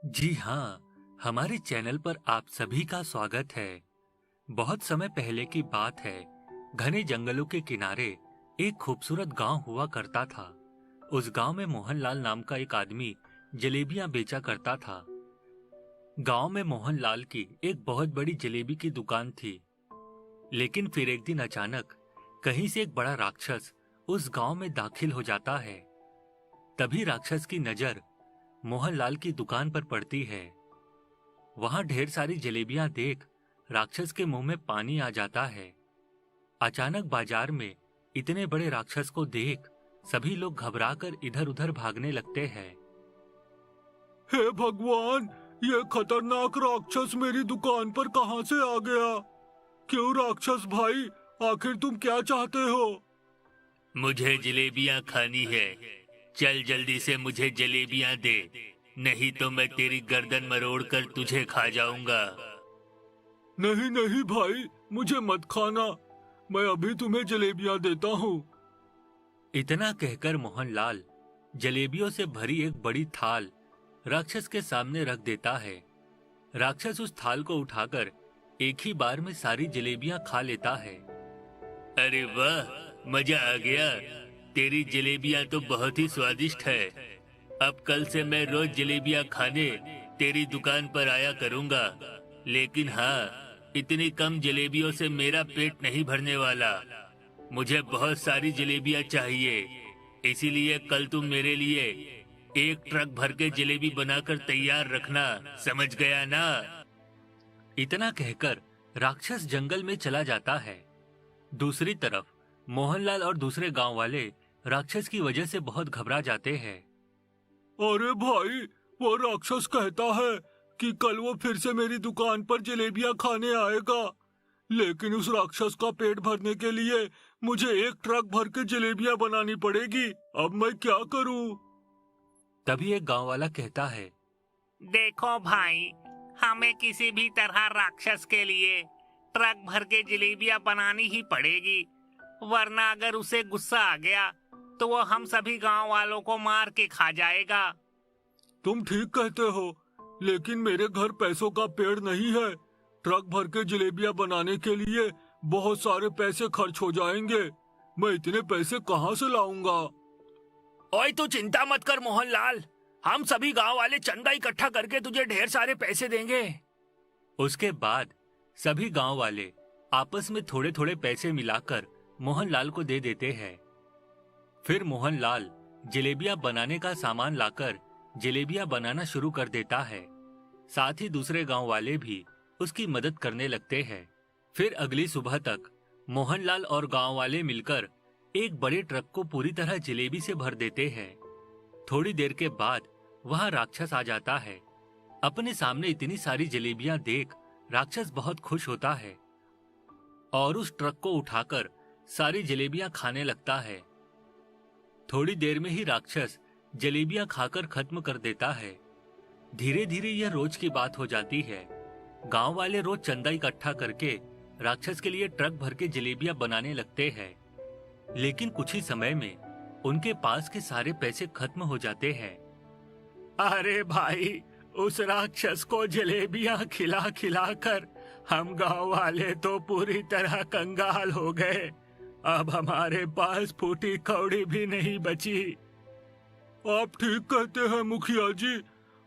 जी हाँ, हमारे चैनल पर आप सभी का स्वागत है। बहुत समय पहले की बात है, घने जंगलों के किनारे एक खूबसूरत गांव हुआ करता था। उस गांव में मोहनलाल नाम का एक आदमी जलेबियां बेचा करता था। गांव में मोहनलाल की एक बहुत बड़ी जलेबी की दुकान थी। लेकिन फिर एक दिन अचानक कहीं से एक बड़ा राक्षस उस गांव में दाखिल हो जाता है। तभी राक्षस की नजर मोहनलाल की दुकान पर पड़ती है। वहां ढेर सारी जलेबियां देख राक्षस के मुंह में पानी आ जाता है। अचानक बाजार में इतने बड़े राक्षस को देख सभी लोग घबराकर इधर-उधर भागने लगते हैं। हे भगवान, ये खतरनाक राक्षस मेरी दुकान पर कहां से आ गया? क्यों राक्षस भाई, आखिर तुम क्या चाहते हो? मुझे जलेबियां खानी है। चल जल्दी से मुझे जलेबियां दे, नहीं तो मैं तेरी गर्दन मरोड़कर तुझे खा जाऊंगा। नहीं नहीं भाई, मुझे मत खाना। मैं अभी तुम्हें जलेबियां देता हूँ। इतना कहकर मोहनलाल जलेबियों से भरी एक बड़ी थाल राक्षस के सामने रख देता है। राक्षस उस थाल को उठाकर एक ही बार में सारी जलेबियां खा लेता है। अरे वाह, मजा आ गया। तेरी जलेबियां तो बहुत ही स्वादिष्ट है। अब कल से मैं रोज जलेबियां खाने तेरी दुकान पर आया करूंगा। लेकिन हाँ, इतनी कम जलेबियों से मेरा पेट नहीं भरने वाला। मुझे बहुत सारी जलेबियां चाहिए। इसीलिए कल तुम मेरे लिए एक ट्रक भर के जलेबी बनाकर तैयार रखना, समझ गया ना? इतना कहकर राक्षस जंगल में चला जाता है। दूसरी तरफ मोहनलाल और दूसरे गांव वाले राक्षस की वजह से बहुत घबरा जाते हैं। अरे भाई, वो राक्षस कहता है कि कल वो फिर से मेरी दुकान पर जलेबियां खाने आएगा। लेकिन उस राक्षस का पेट भरने के लिए मुझे एक ट्रक भर के जलेबियां बनानी पड़ेगी। अब मैं क्या करूं? तभी एक गांव वाला कहता है, देखो भाई, हमें किसी भी तरह राक्षस के लिए ट्रक भर के जलेबियां बनानी ही पड़ेगी, वरना अगर उसे गुस्सा आ गया तो वो हम सभी गांव वालों को मार के खा जाएगा। तुम ठीक कहते हो, लेकिन मेरे घर पैसों का पेड़ नहीं है। ट्रक भर के जलेबियां बनाने के लिए बहुत सारे पैसे खर्च हो जाएंगे। मैं इतने पैसे कहाँ से लाऊंगा? ओए तू चिंता मत कर मोहनलाल, हम सभी गांव वाले चंदा इकट्ठा करके तुझे ढेर सारे पैसे देंगे। उसके बाद सभी गांव वाले आपस में थोड़े थोड़े पैसे मिलाकर मोहनलाल को दे देते हैं। फिर मोहनलाल जलेबियां बनाने का सामान लाकर जलेबियां बनाना शुरू कर देता है। साथ ही दूसरे गांव वाले भी उसकी मदद करने लगते हैं। फिर अगली सुबह तक मोहनलाल और गांव वाले मिलकर एक बड़े ट्रक को पूरी तरह जलेबी से भर देते हैं। थोड़ी देर के बाद वहां राक्षस आ जाता है। अपने सामने इतनी सारी जलेबियां देख राक्षस बहुत खुश होता है और उस ट्रक को उठाकर सारी जलेबियां खाने लगता है। थोड़ी देर में ही राक्षस जलेबियां खाकर खत्म कर देता है। धीरे धीरे यह रोज की बात हो जाती है। गांव वाले रोज चंदा इकट्ठा करके राक्षस के लिए ट्रक भर के जलेबियां बनाने लगते हैं। लेकिन कुछ ही समय में उनके पास के सारे पैसे खत्म हो जाते हैं। अरे भाई, उस राक्षस को जलेबियां खिला खिला कर हम गांव वाले तो पूरी तरह कंगाल हो गए। अब हमारे पास फूटी कौड़ी भी नहीं बची। आप ठीक कहते हैं मुखिया जी।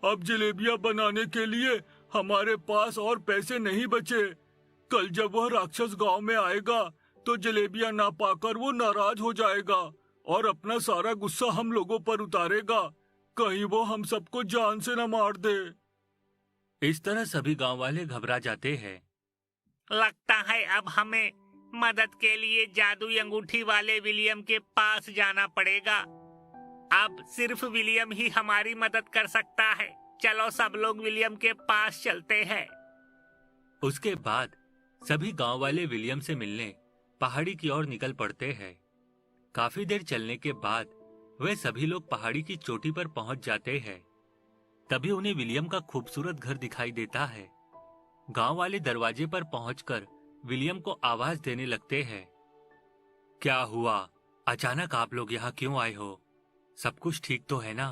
अब जलेबियां बनाने के लिए हमारे पास और पैसे नहीं बचे। कल जब वह राक्षस गांव में आएगा तो जलेबियां ना पाकर वो नाराज हो जाएगा और अपना सारा गुस्सा हम लोगों पर उतारेगा। कहीं वो हम सबको जान से न मार दे। इस तरह सभी गांव वाले घबरा जाते हैं। लगता है अब हमें मदद के लिए जादुई अंगूठी वाले विलियम के पास जाना पड़ेगा। अब सिर्फ विलियम ही हमारी मदद कर सकता है। चलो सब लोग विलियम के पास चलते हैं। उसके बाद सभी गांव वाले विलियम से मिलने पहाड़ी की ओर निकल पड़ते हैं। काफी देर चलने के बाद वे सभी लोग पहाड़ी की चोटी पर पहुंच जाते हैं। तभी उन्हें विलियम का खूबसूरत घर दिखाई देता है। गांव वाले दरवाजे पर पहुंचकर विलियम को आवाज देने लगते हैं। क्या हुआ? अचानक आप लोग यहाँ क्यों आए हो? सब कुछ ठीक तो है ना?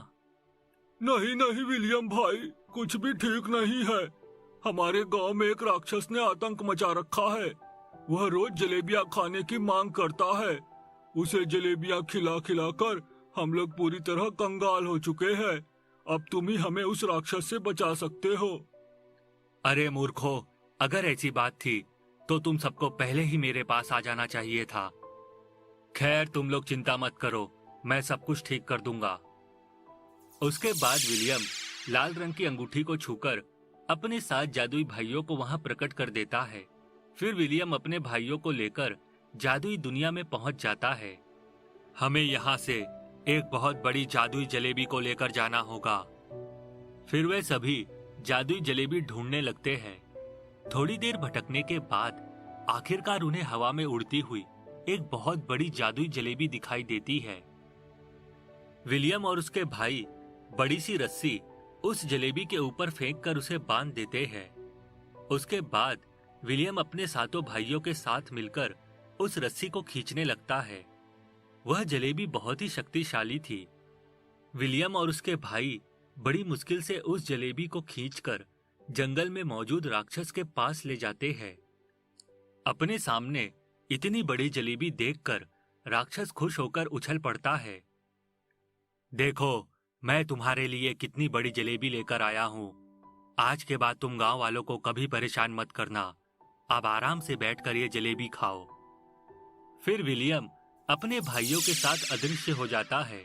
नहीं नहीं विलियम भाई, कुछ भी ठीक नहीं है। हमारे गांव में एक राक्षस ने आतंक मचा रखा है। वह रोज जलेबियां खाने की मांग करता है। उसे जलेबियां खिला खिला कर हम लोग पूरी तरह कंगाल हो चुके हैं। अब तुम ही हमें उस राक्षस से बचा सकते हो। अरे मूर्खो, अगर ऐसी बात थी तो तुम सबको पहले ही मेरे पास आ जाना चाहिए था। खैर, तुम लोग चिंता मत करो, मैं सब कुछ ठीक कर दूंगा। उसके बाद विलियम लाल रंग की अंगूठी को छूकर अपने 7 जादुई भाइयों को वहां प्रकट कर देता है। फिर विलियम अपने भाइयों को लेकर जादुई दुनिया में पहुंच जाता है। हमें यहाँ से एक बहुत बड़ी जादुई जलेबी को लेकर जाना होगा। फिर वे सभी जादुई जलेबी ढूंढने लगते हैं। थोड़ी देर भटकने के बाद आखिरकार उन्हें हवा में उड़ती हुई एक बहुत बड़ी जादुई जलेबी दिखाई देती है। विलियम और उसके भाई बड़ी सी रस्सी उस जलेबी के ऊपर फेंक कर उसे बांध देते हैं। उसके बाद विलियम अपने 7 भाइयों के साथ मिलकर उस रस्सी को खींचने लगता है। वह जलेबी बहुत ही शक्तिशाली थी। विलियम और उसके भाई बड़ी मुश्किल से उस जलेबी को खींचकर जंगल में मौजूद राक्षस के पास ले जाते हैं। अपने सामने इतनी बड़ी जलेबी देखकर राक्षस खुश होकर उछल पड़ता है। देखो, मैं तुम्हारे लिए कितनी बड़ी जलेबी लेकर आया हूँ। आज के बाद तुम गांव वालों को कभी परेशान मत करना। अब आराम से बैठकर ये जलेबी खाओ। फिर विलियम अपने भाइयों के साथ अदृश्य हो जाता है।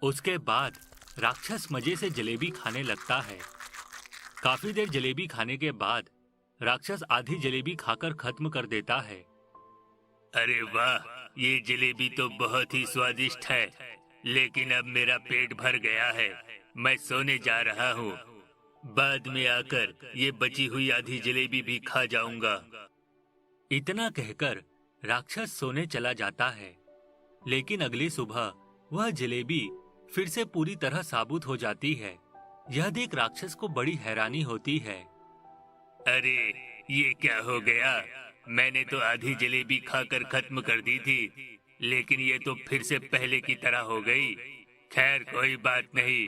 उसके बाद राक्षस मजे से जलेबी खाने लगता है। काफी देर जलेबी खाने के बाद राक्षस आधी जलेबी खाकर खत्म कर देता है। अरे वाह, ये जलेबी तो बहुत ही स्वादिष्ट है, लेकिन अब मेरा पेट भर गया है। मैं सोने जा रहा हूँ। बाद में आकर ये बची हुई आधी जलेबी भी खा जाऊंगा। इतना कहकर राक्षस सोने चला जाता है। लेकिन अगली सुबह वह जलेबी फिर से पूरी तरह साबुत हो जाती है। यह देख राक्षस को बड़ी हैरानी होती है। अरे, ये क्या हो गया? मैंने तो आधी जलेबी खाकर खत्म कर दी थी, लेकिन ये तो फिर से पहले की तरह हो गई। खैर, कोई बात नहीं,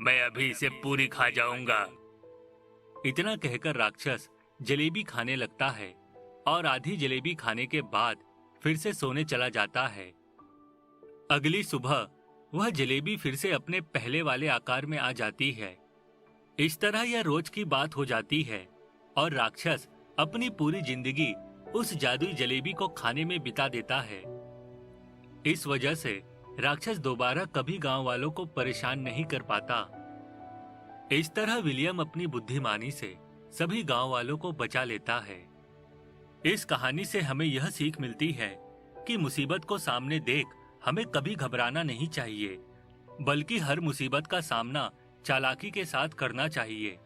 मैं अभी इसे पूरी खा जाऊंगा। इतना कहकर राक्षस जलेबी खाने लगता है और आधी जलेबी खाने के बाद फिर से सोने चला जाता है। अगली सुबह वह जलेबी फिर से अपने पहले वाले आकार में आ जाती है। इस तरह यह रोज की बात हो जाती है और राक्षस अपनी पूरी जिंदगी उस जादुई जलेबी को खाने में बिता देता है। इस वजह से राक्षस दोबारा कभी गांव वालों को परेशान नहीं कर पाता। इस तरह विलियम अपनी बुद्धिमानी से सभी गांव वालों को बचा लेता है। इस कहानी से हमें यह सीख मिलती है कि मुसीबत को सामने देख हमें कभी घबराना नहीं चाहिए, बल्कि हर मुसीबत का सामना चालाकी के साथ करना चाहिए।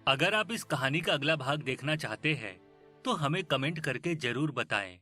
अगर आप इस कहानी का अगला भाग देखना चाहते हैं तो हमें कमेंट करके जरूर बताएं।